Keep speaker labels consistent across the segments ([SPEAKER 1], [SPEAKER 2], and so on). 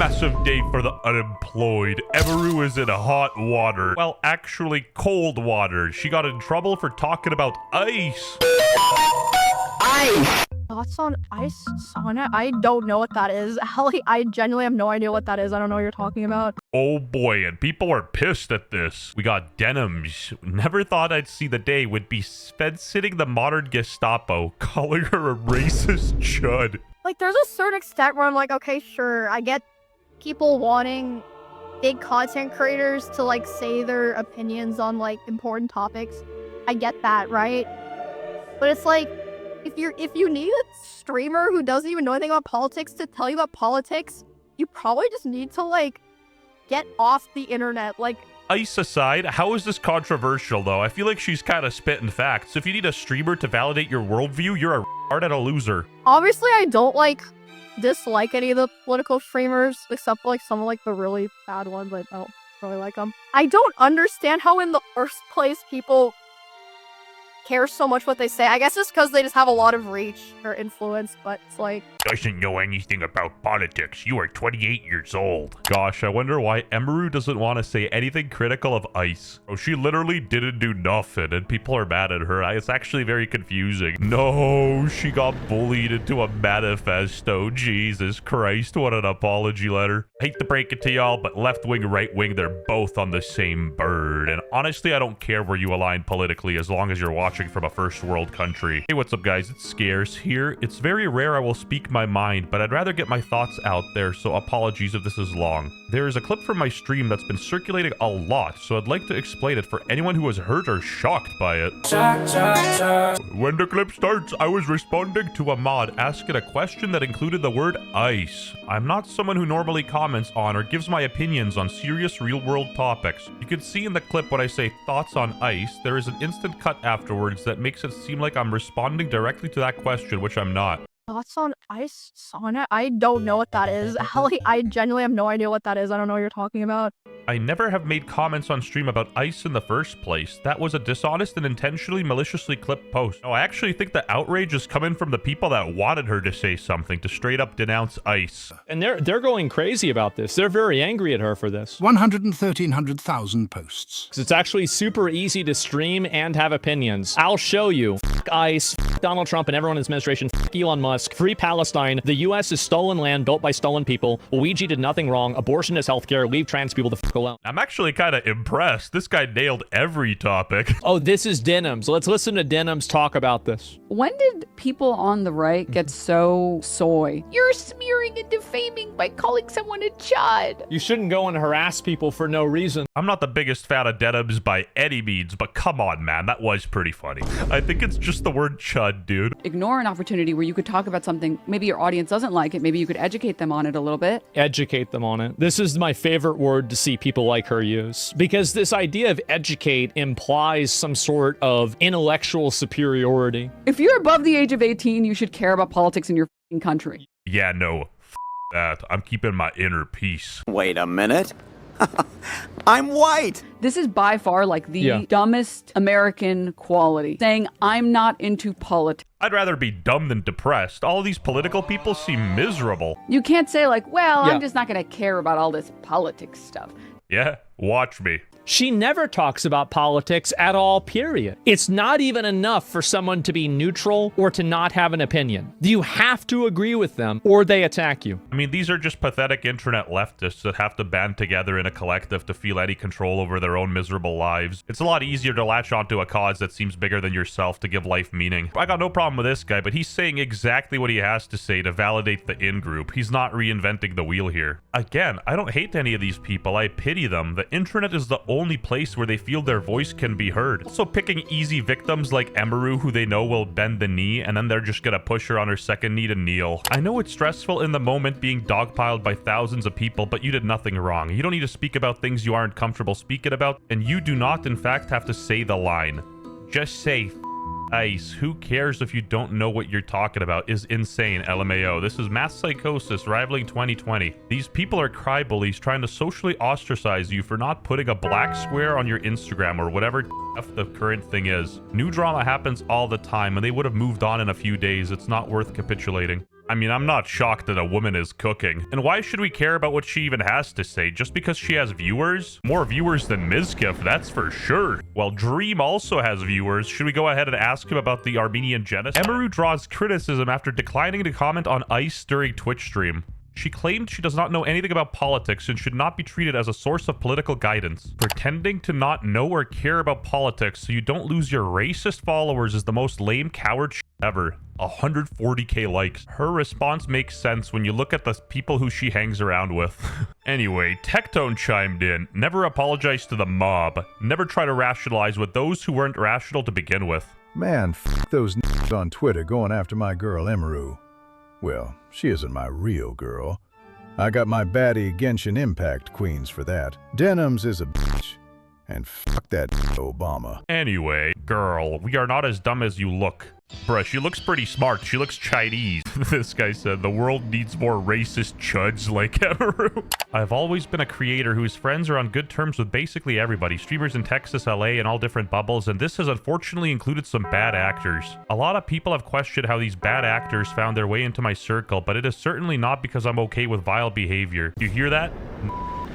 [SPEAKER 1] massive day for the unemployed. Emiru is in hot water. Well, actually cold water. She got in trouble for talking about ice.
[SPEAKER 2] Ice!
[SPEAKER 3] Thoughts on ice sauna? I don't know what that is. Hallie, I genuinely have no idea what that is. I don't know what you're talking about.
[SPEAKER 1] Oh boy, and people are pissed at this. We got denims. Never thought I'd see the day would be fence-sitting the modern Gestapo, calling her a racist chud.
[SPEAKER 3] Like, there's a certain extent where I'm like, okay, sure, I get people wanting big content creators to, like, say their opinions on, like, important topics. I get that, right? But it's like, if you need a streamer who doesn't even know anything about politics to tell you about politics, you probably just need to, like, get off the internet. Like,
[SPEAKER 1] Ice aside, how is this controversial, though? I feel like she's kind of spitting facts. If you need a streamer to validate your worldview, you're a hard and a loser.
[SPEAKER 3] obviously, I don't, like, dislike any of the political streamers, except for, like, some of, like, the really bad ones. I don't really like them. I don't understand how in the first place people care so much what they say. I guess it's because they just have a lot of reach or influence, but it's like...
[SPEAKER 1] Doesn't know anything about politics. You are 28 years old. Gosh, I wonder why Emiru doesn't want to say anything critical of Ice. Oh, she literally didn't do nothing, and people are mad at her. It's actually very confusing. No, she got bullied into a manifesto. Jesus Christ, what an apology letter. Hate to break it to y'all, but left wing, right wing, they're both on the same bird. And honestly, I don't care where you align politically as long as you're watching from a first world country. Hey, what's up, guys? It's Scarce here. It's very rare I will speak my mind, but I'd rather get my thoughts out there, so apologies if this is long. There is a clip from my stream that's been circulating a lot, so I'd like to explain it for anyone who was hurt or shocked by it. When the clip starts, I was responding to a mod asking a question that included the word ice. I'm not someone who normally comments on or gives my opinions on serious real-world topics. You can see in the clip when I say thoughts on ice, there is an instant cut afterwards that makes it seem like I'm responding directly to that question, which I'm not.
[SPEAKER 3] Thoughts on ice sauna? I don't know what that is. Hallie, I genuinely have no idea what that is. I don't know what you're talking about.
[SPEAKER 1] I never have made comments on stream about ice in the first place. That was a dishonest and intentionally maliciously clipped post. No, I actually think the outrage is coming from the people that wanted her to say something, to straight up denounce ice.
[SPEAKER 4] And they're going crazy about this. They're very angry at her for this.
[SPEAKER 5] 113,000 posts.
[SPEAKER 4] 'Cause it's actually super easy to stream and have opinions. I'll show you. F ICE, f Donald Trump and everyone in his administration, f Elon Musk, free Palestine, the US is stolen land built by stolen people, Luigi did nothing wrong, abortion is healthcare, leave trans people the f alone.
[SPEAKER 1] I'm actually kind of impressed. This guy nailed every topic.
[SPEAKER 4] Oh, this is Denims. Let's listen to Denims talk about this.
[SPEAKER 2] When did people on the right get so soy? You're smearing and defaming by calling someone a chud.
[SPEAKER 4] You shouldn't go and harass people for no reason.
[SPEAKER 1] I'm not the biggest fan of Denims by any means, but come on, man, that was pretty funny. I think it's just the word chud, dude.
[SPEAKER 2] Ignore an opportunity where you could talk about something, maybe your audience doesn't like it, maybe you could educate them on it a little bit.
[SPEAKER 4] Educate them on it. This is my favorite word to see people like her use, because this idea of educate implies some sort of intellectual superiority.
[SPEAKER 2] If you're above the age of 18, you should care about politics in your f***ing country.
[SPEAKER 1] Yeah, no, f that. I'm keeping my inner peace.
[SPEAKER 6] Wait a minute. I'm white.
[SPEAKER 2] This is by far like the dumbest American quality, saying I'm not into politics.
[SPEAKER 1] I'd rather be dumb than depressed. All these political people seem miserable.
[SPEAKER 2] You can't say like, well, I'm just not going to care about all this politics stuff.
[SPEAKER 1] Yeah, watch me.
[SPEAKER 4] She never talks about politics at all, period. It's not even enough for someone to be neutral or to not have an opinion. You have to agree with them or they attack you.
[SPEAKER 1] I mean, these are just pathetic internet leftists that have to band together in a collective to feel any control over their own miserable lives. It's a lot easier to latch onto a cause that seems bigger than yourself to give life meaning. I got no problem with this guy, but he's saying exactly what he has to say to validate the in-group. He's not reinventing the wheel here. Again, I don't hate any of these people. I pity them. The internet is the only place where they feel their voice can be heard. Also picking easy victims like Emiru, who they know will bend the knee, and then they're just gonna push her on her second knee to kneel. I know it's stressful in the moment being dogpiled by thousands of people, but you did nothing wrong. You don't need to speak about things you aren't comfortable speaking about, and you do not, in fact, have to say the line. Just say ice. Who cares if you don't know what you're talking about is insane, LMAO. This is mass psychosis rivaling 2020. These people are cry bullies trying to socially ostracize you for not putting a black square on your Instagram or whatever the current thing is. New drama happens all the time and they would have moved on in a few days. It's not worth capitulating. I mean, I'm not shocked that a woman is cooking. And why should we care about what she even has to say? Just because she has viewers? More viewers than Mizkif, that's for sure. Well, Dream also has viewers. Should we go ahead and ask him about the Armenian genocide? Emiru draws criticism after declining to comment on ICE during Twitch stream. She claimed she does not know anything about politics and should not be treated as a source of political guidance. Pretending to not know or care about politics so you don't lose your racist followers is the most lame coward shit ever. 140k likes. Her response makes sense when you look at the people who she hangs around with. Anyway, Tectone chimed in. Never apologize to the mob. Never try to rationalize with those who weren't rational to begin with.
[SPEAKER 7] Man, f those n***s on Twitter going after my girl Emiru. Well, she isn't my real girl. I got my baddie Genshin Impact queens for that. Denims is a bitch. And fuck that Obama.
[SPEAKER 1] Anyway, girl, we are not as dumb as you look. Bruh, she looks pretty smart. She looks Chinese. This guy said, the world needs more racist chuds like Emiru. I've always been a creator whose friends are on good terms with basically everybody. Streamers in Texas, LA, and all different bubbles, and this has unfortunately included some bad actors. A lot of people have questioned how these bad actors found their way into my circle, but it is certainly not because I'm okay with vile behavior. You hear that?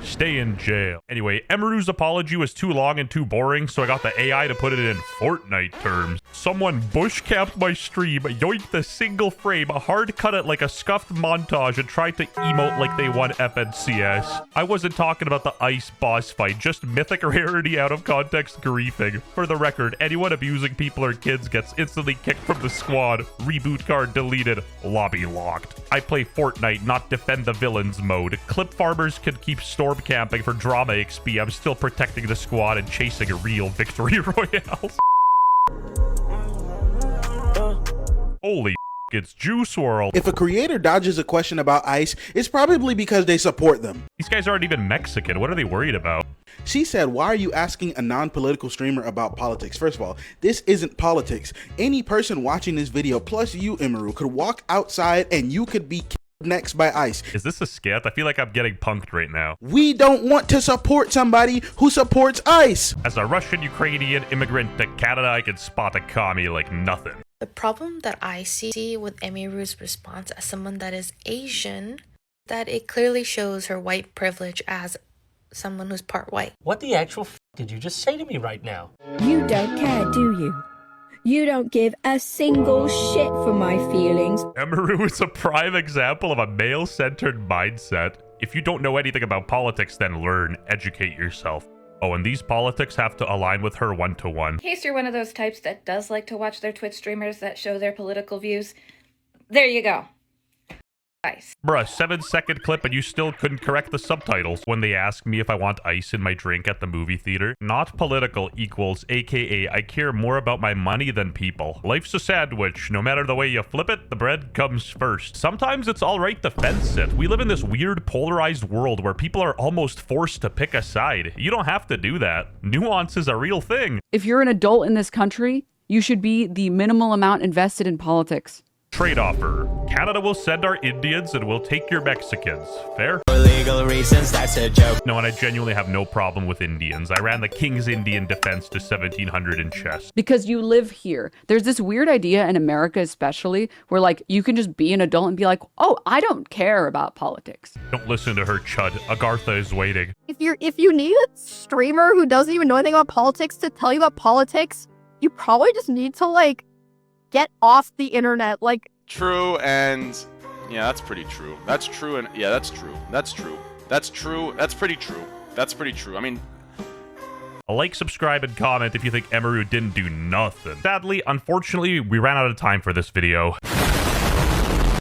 [SPEAKER 1] Stay in jail. Anyway, Emiru's apology was too long and too boring, so I got the AI to put it in Fortnite terms. Someone bush camped my stream, yoinked a single frame, hard cut it like a scuffed montage, and tried to emote like they won FNCS. I wasn't talking about the ice boss fight, just mythic rarity out of context griefing. For the record, anyone abusing people or kids gets instantly kicked from the squad, reboot card deleted, lobby locked. I play Fortnite, not defend the villains mode. Clip farmers can keep storm camping for drama XP. I'm still protecting the squad and chasing a real victory royale. Holy it's Juice WRLD.
[SPEAKER 8] If a creator dodges a question about ICE, it's probably because they support them.
[SPEAKER 1] These guys aren't even Mexican. What are they worried about?
[SPEAKER 8] She said, why are you asking a non-political streamer about politics? First of all, this isn't politics. Any person watching this video, plus you, Emiru, could walk outside and you could be next by ICE.
[SPEAKER 1] Is this a skit? I feel like I'm getting punked right now.
[SPEAKER 8] We don't want to support somebody who supports ICE.
[SPEAKER 1] As a Russian-Ukrainian immigrant to Canada, I can spot a commie like nothing.
[SPEAKER 9] The problem that I see with Emiru's response as someone that is Asian, that it clearly shows her white privilege as someone who's part white.
[SPEAKER 10] What the actual f did you just say to me right now?
[SPEAKER 11] You don't care, do you? You don't give a single shit for my feelings.
[SPEAKER 1] Emiru is a prime example of a male-centered mindset. If you don't know anything about politics, then learn, educate yourself. Oh, and these politics have to align with her one-to-one.
[SPEAKER 12] In case you're one of those types that does like to watch their Twitch streamers that show their political views, there you go. Nice.
[SPEAKER 1] Bruh, 7-second clip and you still couldn't correct the subtitles when they ask me if I want ice in my drink at the movie theater. Not political equals AKA I care more about my money than people. Life's a sandwich. No matter the way you flip it, the bread comes first. Sometimes it's alright to fence it. We live in this weird polarized world where people are almost forced to pick a side. You don't have to do that. Nuance is a real thing.
[SPEAKER 2] If you're an adult in this country, you should be the minimal amount invested in politics.
[SPEAKER 1] Trade offer. Canada will send our Indians and we'll take your Mexicans. Fair?
[SPEAKER 6] For legal reasons, that's a joke.
[SPEAKER 1] No, and I genuinely have no problem with Indians. I ran the King's Indian Defense to 1700 in chess.
[SPEAKER 2] Because you live here. There's this weird idea in America especially where like you can just be an adult and be like, oh, I don't care about politics.
[SPEAKER 1] Don't listen to her, chud. Agartha is waiting.
[SPEAKER 3] If you need a streamer who doesn't even know anything about politics to tell you about politics, you probably just need to like get off the internet. Like
[SPEAKER 13] true, and yeah, that's pretty true. That's true, and yeah, that's true. That's true. That's true. That's pretty true. That's pretty true. I mean,
[SPEAKER 1] like, subscribe, and comment if you think Emiru didn't do nothing. Sadly, unfortunately, we ran out of time for this video.